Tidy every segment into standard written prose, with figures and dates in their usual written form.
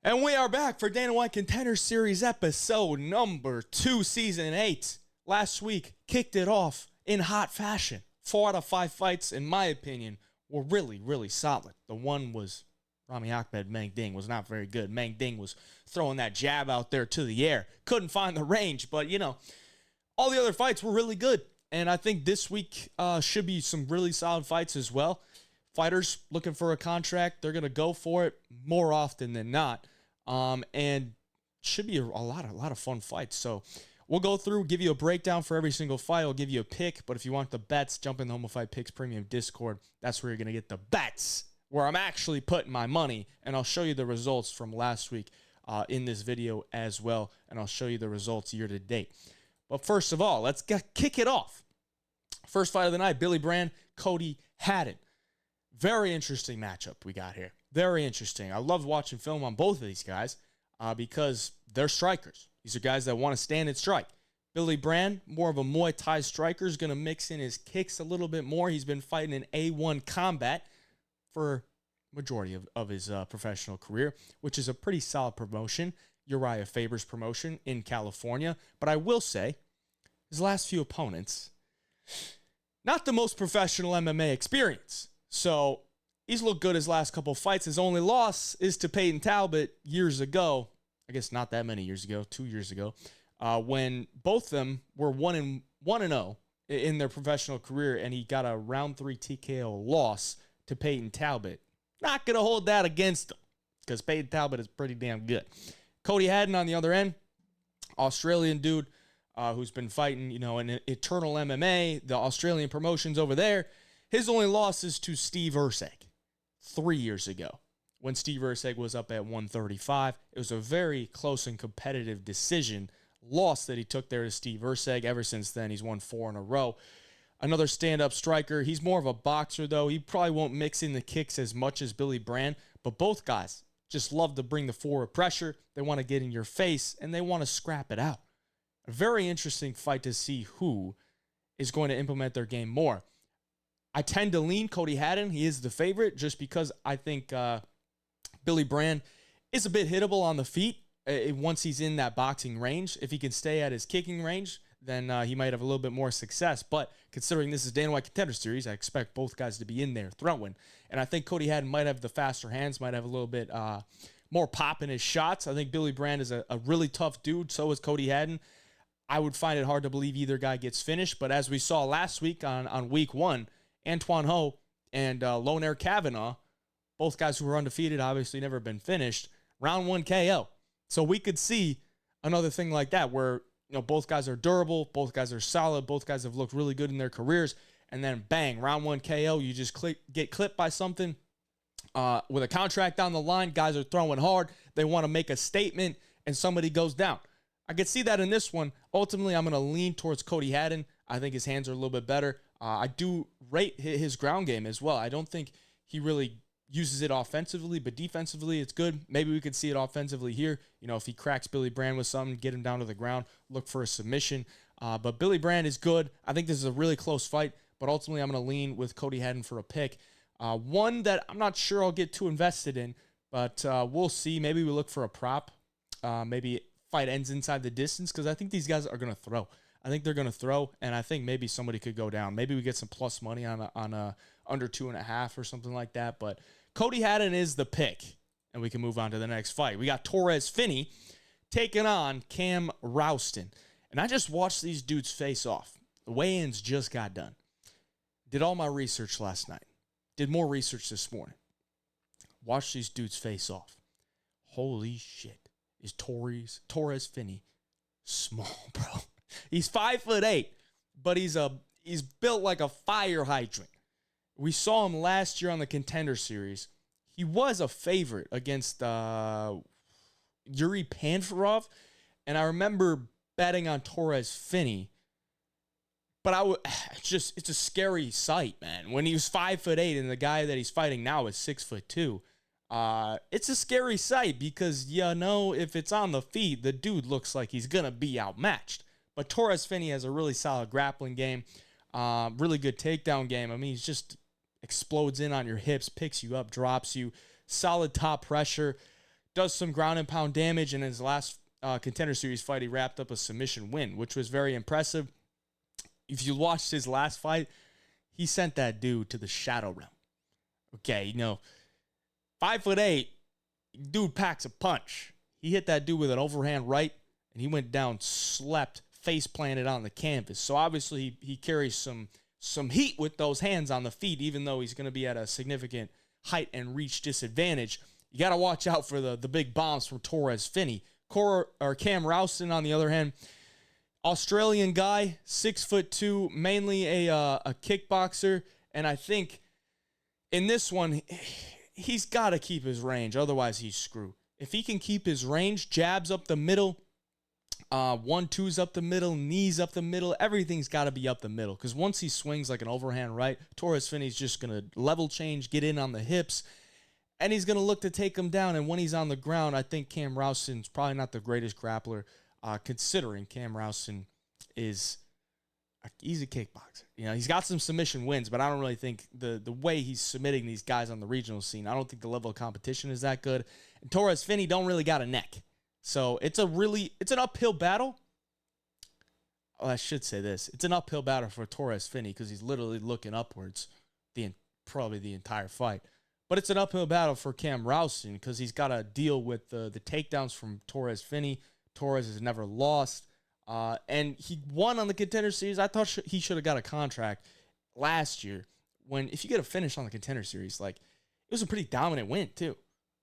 And we are back for Dana White Contender Series episode number 2, season 8. Last week, kicked it off in hot fashion. 4 out of 5 fights, in my opinion, were really, really solid. The one was Rami Ahmed Meng Ding was not very good. Meng Ding was throwing that jab out there to the air. Couldn't find the range, but, all the other fights were really good. And I think this week should be some really solid fights as well. Fighters looking for a contract, they're going to go for it more often than not. And should be a lot of fun fights. So we'll go through, give you a breakdown for every single fight. I'll give you a pick, but if you want the bets, jump in the Home of Fight Picks Premium Discord. That's where you're going to get the bets, where I'm actually putting my money, and I'll show you the results from last week in this video as well, and I'll show you the results year to date. But first of all, let's kick it off. First fight of the night, Billy Brand, Cody Haddon. Very interesting matchup we got here. Very interesting. I love watching film on both of these guys because they're strikers. These are guys that want to stand and strike. Billy Brand, more of a Muay Thai striker, is going to mix in his kicks a little bit more. He's been fighting in A1 combat for majority of his professional career, which is a pretty solid promotion. Uriah Faber's promotion in California. But I will say, his last few opponents, not the most professional MMA experience. So he's looked good his last couple fights. His only loss is to Peyton Talbot years ago. I guess not that many years ago, 2 years ago, when both of them were 1-0 in their professional career, and he got a round 3 TKO loss to Peyton Talbot. Not going to hold that against him because Peyton Talbot is pretty damn good. Cody Haddon on the other end, Australian dude who's been fighting, in Eternal MMA, the Australian promotions over there. His only loss is to Steve Erceg 3 years ago when Steve Erceg was up at 135. It was a very close and competitive decision loss that he took there to Steve Erceg. Ever since then, he's won 4 in a row. Another stand-up striker. He's more of a boxer, though. He probably won't mix in the kicks as much as Billy Brand, but both guys just love to bring the forward pressure. They want to get in your face, and they want to scrap it out. A very interesting fight to see who is going to implement their game more. I tend to lean Cody Haddon. He is the favorite just because I think Billy Brand is a bit hittable on the feet once he's in that boxing range. If he can stay at his kicking range, then he might have a little bit more success. But considering this is Dana White Contender Series, I expect both guys to be in there throwing. And I think Cody Haddon might have the faster hands, might have a little bit more pop in his shots. I think Billy Brand is a really tough dude. So is Cody Haddon. I would find it hard to believe either guy gets finished. But as we saw last week on week 1, Antoine Ho and Lone Air Kavanaugh, both guys who were undefeated, obviously never been finished, round 1 KO. So we could see another thing like that where both guys are durable, both guys are solid, both guys have looked really good in their careers, and then bang, round 1 KO, you just get clipped by something with a contract down the line. Guys are throwing hard. They want to make a statement, and somebody goes down. I could see that in this one. Ultimately, I'm going to lean towards Cody Haddon. I think his hands are a little bit better. I do rate his ground game as well. I don't think he really uses it offensively, but defensively it's good. Maybe we could see it offensively here. If he cracks Billy Brand with something, get him down to the ground, look for a submission. But Billy Brand is good. I think this is a really close fight, but ultimately I'm going to lean with Cody Haddon for a pick. One that I'm not sure I'll get too invested in, but we'll see. Maybe we look for a prop. Maybe fight ends inside the distance because I think these guys are going to throw. I think they're going to throw, and I think maybe somebody could go down. Maybe we get some plus money on a under 2.5 or something like that. But Cody Haddon is the pick, and we can move on to the next fight. We got Torres Finney taking on Cam Rowston. And I just watched these dudes face off. The weigh-ins just got done. Did all my research last night. Did more research this morning. Watched these dudes face off. Holy shit. Is Torres Finney small, bro? He's 5'8", but he's built like a fire hydrant. We saw him last year on the Contender Series. He was a favorite against Yuri Panfarov, and I remember betting on Torres Finney. But it's a scary sight, man. When he was 5'8", and the guy that he's fighting now is 6'2", it's a scary sight because if it's on the feet, the dude looks like he's gonna be outmatched. But Torres Finney has a really solid grappling game, really good takedown game. I mean, he's just explodes in on your hips, picks you up, drops you, solid top pressure. does some ground and pound damage. And in his last Contender Series fight, he wrapped up a submission win, which was very impressive. If you watched his last fight, he sent that dude to the shadow realm. Okay, 5'8", dude packs a punch. He hit that dude with an overhand right, and he went down, slept, face planted on the canvas. So obviously he carries some heat with those hands on the feet, even though he's going to be at a significant height and reach disadvantage. You got to watch out for the big bombs from Torres Finney. Cam Rowston, on the other hand, Australian guy, 6'2", mainly a kickboxer, and I think in this one, he's got to keep his range, otherwise he's screwed. If he can keep his range, jabs up the middle, 1-2s up the middle, knees up the middle, everything's got to be up the middle, because once he swings like an overhand right, Torres Finney's just going to level change, get in on the hips, and he's going to look to take him down. And when he's on the ground, I think Cam Rowston's probably not the greatest grappler, considering Cam Rowston he's a kickboxer. He's got some submission wins, but I don't really think the way he's submitting these guys on the regional scene, I don't think the level of competition is that good. And Torres Finney don't really got a neck. So it's an uphill battle. Oh, I should say this. It's an uphill battle for Torres Finney because he's literally looking upwards probably the entire fight. But it's an uphill battle for Cam Rowston because he's got to deal with the takedowns from Torres Finney. Torres has never lost. And he won on the Contender Series. I thought he should have got a contract last year. If you get a finish on the Contender Series, it was a pretty dominant win too.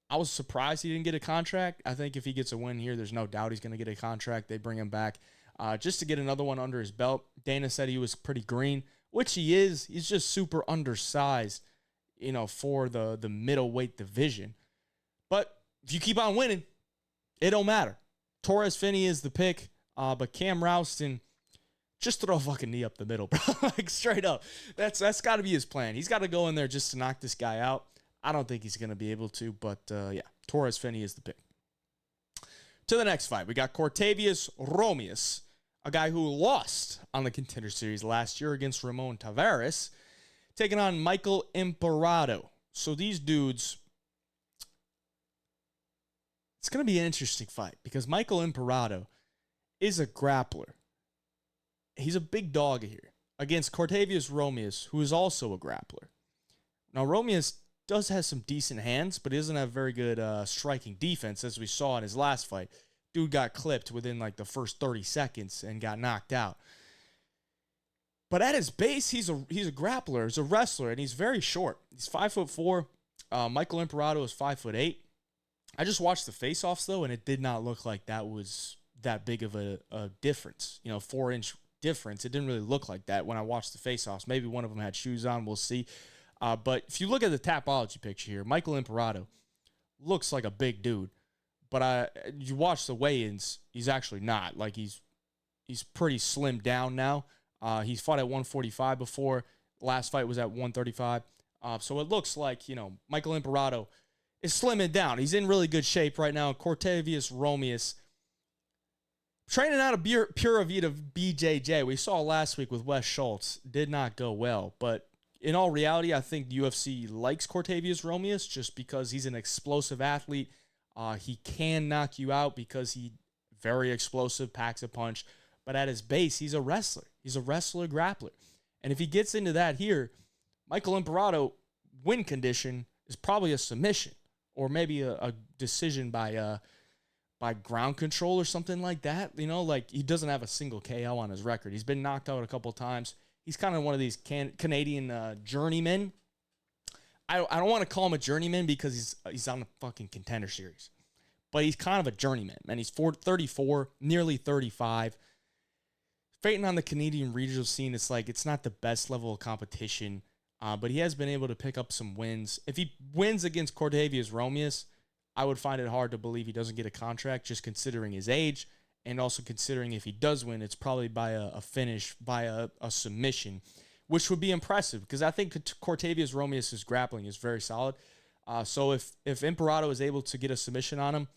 I was surprised he didn't get a contract. I think if he gets a win here, there's no doubt he's going to get a contract. They bring him back just to get another one under his belt. Dana said he was pretty green, which he is. He's just super undersized, for the middleweight division. But if you keep on winning, it don't matter. Torres Finney is the pick. But Cam Rowston, just throw a fucking knee up the middle, bro. Straight up. That's got to be his plan. He's got to go in there just to knock this guy out. I don't think he's going to be able to, but yeah, Torres Finney is the pick. To the next fight, we got Cortavius Romious, a guy who lost on the Contender Series last year against Ramon Tavares, taking on Michael Imperato. So these dudes, it's going to be an interesting fight because Michael Imperato is a grappler. He's a big dog here against Cortavius Romious, who is also a grappler. Now, Romious does have some decent hands, but he doesn't have very good striking defense, as we saw in his last fight. Dude got clipped within the first 30 seconds and got knocked out. But at his base, he's a grappler, he's a wrestler, and he's very short. He's 5'4". Michael Imperato is 5'8". I just watched the face-offs, though, and it did not look like that was that big of a difference, 4-inch difference. It didn't really look like that when I watched the face-offs. Maybe one of them had shoes on. We'll see. But if you look at the Tapology picture here, Michael Imperato looks like a big dude. But you watch the weigh-ins, he's actually not. He's pretty slimmed down now. He's fought at 145 before. Last fight was at 135. So it looks like, Michael Imperato is slimming down. He's in really good shape right now. Cortavius Romious, training out of Pura Vida BJJ, we saw last week with Wes Schultz, did not go well. But in all reality, I think the UFC likes Cortavius Romious just because he's an explosive athlete. He can knock you out because he's very explosive, packs a punch. But at his base, he's a wrestler. He's a wrestler grappler. And if he gets into that here, Michael Imperato, win condition, is probably a submission or maybe a decision by ground control or something like that. He doesn't have a single KO on his record. He's been knocked out a couple times. He's kind of one of these Canadian journeymen. I don't want to call him a journeyman because he's on the fucking Contender Series. But he's kind of a journeyman, man. He's 34, nearly 35. Fighting on the Canadian regional scene, it's not the best level of competition. But he has been able to pick up some wins. If he wins against Cortavius Romious, I would find it hard to believe he doesn't get a contract, just considering his age, and also considering if he does win, it's probably by a finish, by a submission, which would be impressive, because I think Cortavius Romious' grappling is very solid. So if Imperato is able to get a submission on him,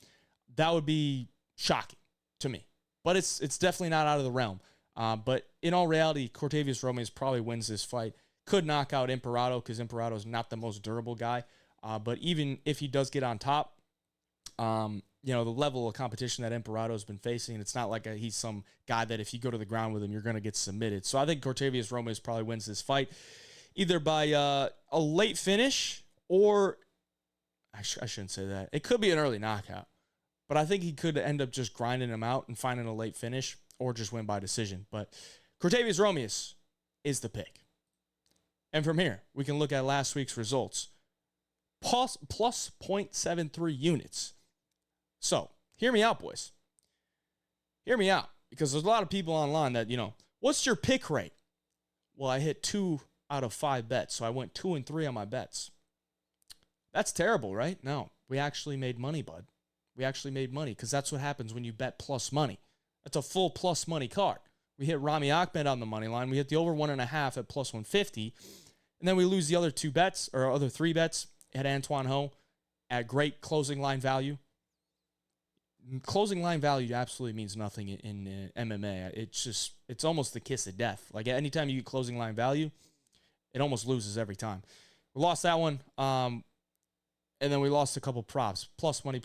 that would be shocking to me. But it's definitely not out of the realm. But in all reality, Cortavius Romious probably wins this fight. Could knock out Imperato, because Imperato is not the most durable guy. But even if he does get on top, The level of competition that Imperato has been facing, it's not like he's some guy that if you go to the ground with him, you're going to get submitted. So I think Cortavious Romious probably wins this fight either by a late finish or I shouldn't say that. It could be an early knockout, but I think he could end up just grinding him out and finding a late finish or just win by decision. But Cortavious Romious is the pick. And from here, we can look at last week's results. Plus 0.73 units. So, hear me out, boys. Hear me out. Because there's a lot of people online that, what's your pick rate? Well, I hit 2 out of 5 bets, so I went 2 and 3 on my bets. That's terrible, right? No, we actually made money, bud. We actually made money because that's what happens when you bet plus money. That's a full plus money card. We hit Rami Ahmed on the money line. We hit the over 1.5 at plus 150. And then we lose the other 2 bets, or other 3 bets at Antoine Ho at great closing line value. Closing line value absolutely means nothing in MMA. It's almost the kiss of death. Like anytime you get closing line value, it almost loses every time. We lost that one. And then we lost a couple props, plus money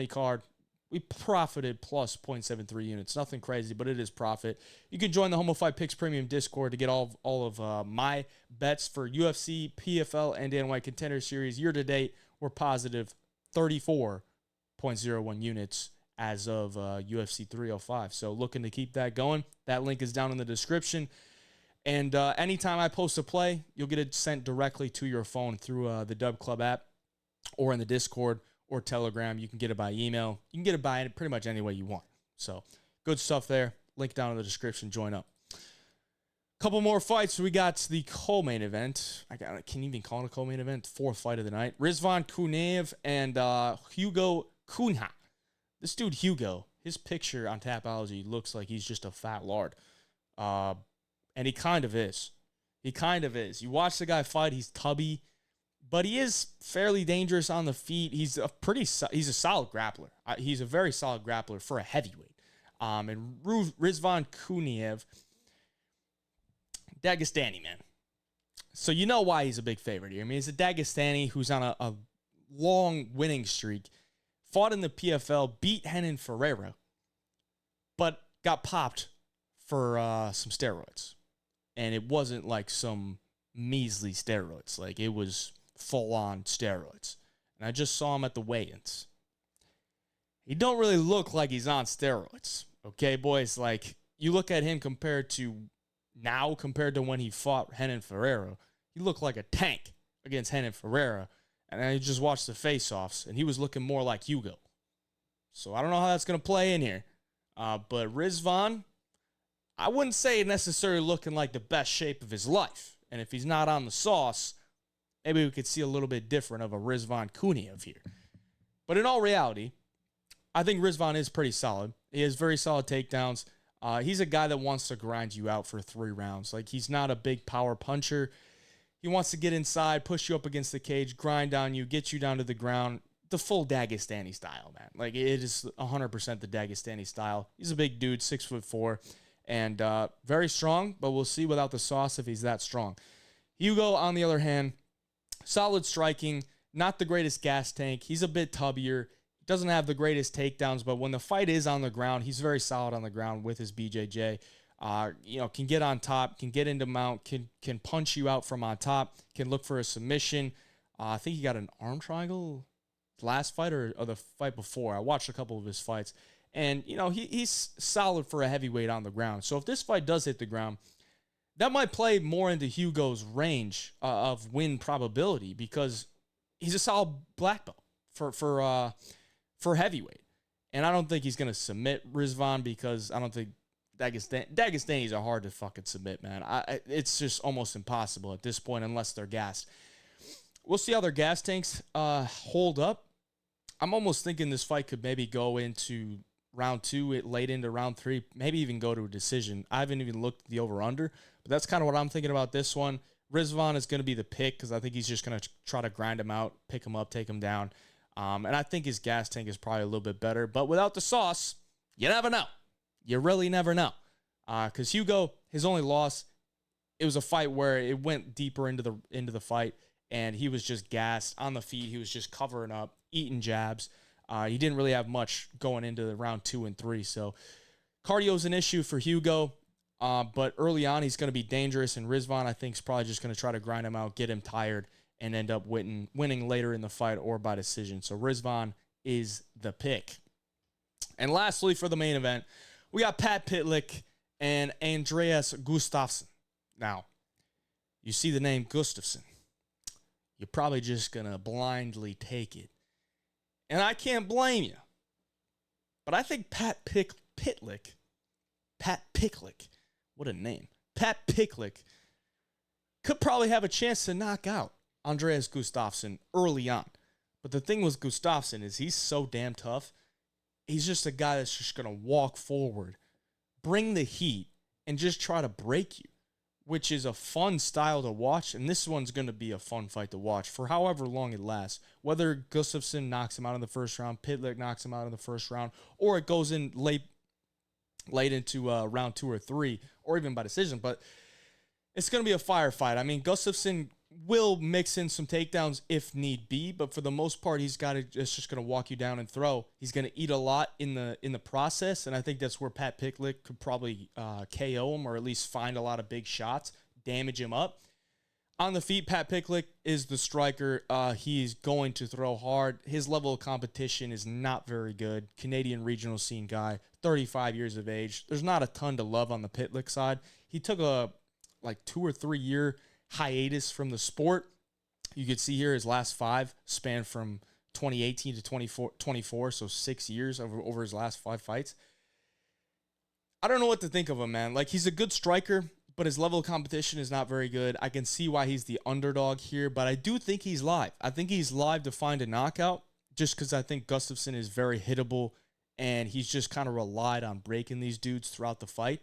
card. We profited plus 0.73 units. Nothing crazy, but it is profit. You can join the Homo Fight Picks Premium Discord to get all of my bets for UFC, PFL, and Dan White Contender Series. Year to date, we're positive 34.01 units as of UFC 305. So looking to keep that going. That link is down in the description. And anytime I post a play, you'll get it sent directly to your phone through the Dub Club app or in the Discord or Telegram. You can get it by email. You can get it by pretty much any way you want. So good stuff there. Link down in the description. Join up. Couple more fights. We got the co-main event. I can't even call it a co-main event. 4th fight of the night. Rizvan Kuniev and Hugo Cunha. This dude Hugo, his picture on Tapology looks like he's just a fat lard. And he kind of is. You watch the guy fight, he's tubby, but he is fairly dangerous on the feet. He's a solid grappler. He's a very solid grappler for a heavyweight. And Rizvan Kuniev, Dagestani, man. So you know why he's a big favorite here. I mean, he's a Dagestani who's on a long winning streak, fought in the PFL, beat Renan Ferreira, but got popped for some steroids. And it wasn't like some measly steroids. Like, it was full-on steroids. And I just saw him at the weigh-ins. He don't really look like he's on steroids. Okay, boys? Like, you look at him compared to when he fought Renan Ferreira, he looked like a tank against Renan Ferreira. And I just watched the face-offs, and he was looking more like Hugo. So I don't know how that's going to play in here. But Rizvan, I wouldn't say necessarily looking like the best shape of his life. And if he's not on the sauce, maybe we could see a little bit different of a Rizvan Kuniev here. But in all reality, I think Rizvan is pretty solid. He has very solid takedowns. He's a guy that wants to grind you out for 3 rounds. Like, he's not a big power puncher. He wants to get inside, push you up against the cage, grind on you, get you down to the ground. The full Dagestani style, man. Like, it is 100% the Dagestani style. He's a big dude, 6'4", and very strong, but we'll see without the sauce if he's that strong. Hugo, on the other hand, solid striking, not the greatest gas tank. He's a bit tubbier. Doesn't have the greatest takedowns, but when the fight is on the ground, he's very solid on the ground with his BJJ. Can get on top, can get into mount, can punch you out from on top, can look for a submission. I think he got an arm triangle last fight or the fight before. I watched a couple of his fights. And, he's solid for a heavyweight on the ground. So if this fight does hit the ground, that might play more into Hugo's range of win probability because he's a solid black belt for heavyweight. And I don't think he's going to submit Rizvan because I don't think Dagestanis are hard to fucking submit, man. It's just almost impossible at this point unless they're gassed. We'll see how their gas tanks hold up. I'm almost thinking this fight could maybe go into round 2, late into round 3, maybe even go to a decision. I haven't even looked at the over-under, but that's kind of what I'm thinking about this one. Rizvan is going to be the pick because I think he's just going to try to grind him out, pick him up, take him down. And I think his gas tank is probably a little bit better. But without the sauce, you never know. You really never know. Because Hugo, his only loss, it was a fight where it went deeper into the fight, and he was just gassed on the feet. He was just covering up, eating jabs. He didn't really have much going into the round 2 and 3. So cardio is an issue for Hugo. But early on, he's going to be dangerous. And Rizvan, I think, is probably just going to try to grind him out, get him tired, and end up winning later in the fight or by decision. So Rizvan is the pick. And lastly, for the main event, we got Pat Pytlik and Andreas Gustafsson. Now, you see the name Gustafsson, you're probably just going to blindly take it. And I can't blame you. But I think Pat Pytlik, what a name. Pat Pytlik could probably have a chance to knock out Andreas Gustafsson early on. But the thing with Gustafsson is he's so damn tough. He's just a guy that's just going to walk forward, bring the heat, and just try to break you, which is a fun style to watch. And this one's going to be a fun fight to watch for however long it lasts. Whether Gustafsson knocks him out in the first round, Pytlik knocks him out in the first round, or it goes in late into round 2 or 3, or even by decision. But it's going to be a firefight. I mean, Gustafsson will mix in some takedowns if need be, but for the most part, it's just going to walk you down and throw. He's going to eat a lot in the process, and I think that's where Pat Pytlik could probably KO him, or at least find a lot of big shots, damage him up. On the feet, Pat Pytlik is the striker. He's going to throw hard. His level of competition is not very good. Canadian regional scene guy, 35 years of age. There's not a ton to love on the Pytlik side. He took a 2 or 3 year hiatus from the sport. You can see here his last 5 span from 2018 to 24, so 6 years over his last 5 fights. I don't know what to think of him, man. He's a good striker, but his level of competition is not very good. I can see why he's the underdog here, but I do think he's live. I think he's live to find a knockout, just because I think Gustafsson is very hittable, and he's just kind of relied on breaking these dudes throughout the fight.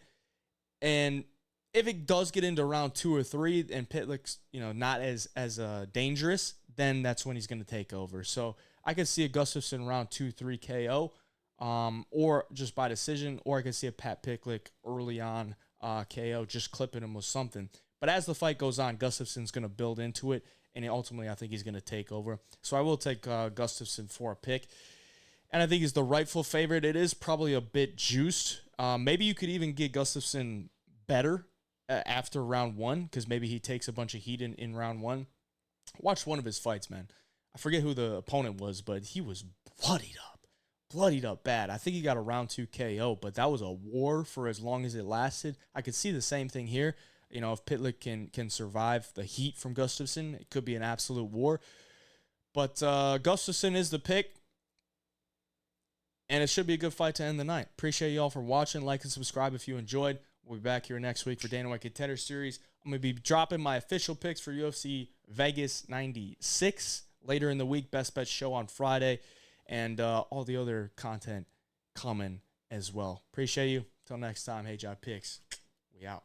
And if it does get into round 2 or 3 and Pytlik's, not as dangerous, then that's when he's going to take over. So I could see a Gustafsson round 2-3 KO, or just by decision, or I could see a Pat Pytlik early on KO, just clipping him with something. But as the fight goes on, Gustafsson's going to build into it, and ultimately I think he's going to take over. So I will take Gustafsson for a pick. And I think he's the rightful favorite. It is probably a bit juiced. Maybe you could even get Gustafsson better after round 1, because maybe he takes a bunch of heat in round 1. Watch one of his fights, man. I forget who the opponent was, but he was bloodied up bad. I think he got a round 2 KO, but that was a war for as long as it lasted. I could see the same thing here. If Pytlik can survive the heat from Gustafsson, it could be an absolute war. But Gustafsson is the pick, and it should be a good fight to end the night. Appreciate you all for watching. Like and subscribe if you enjoyed. We'll be back here next week for Dana White Contender Series. I'm going to be dropping my official picks for UFC Vegas 96 later in the week. Best Bet show on Friday. And all the other content coming as well. Appreciate you. Till next time, Hey Job Picks. We out.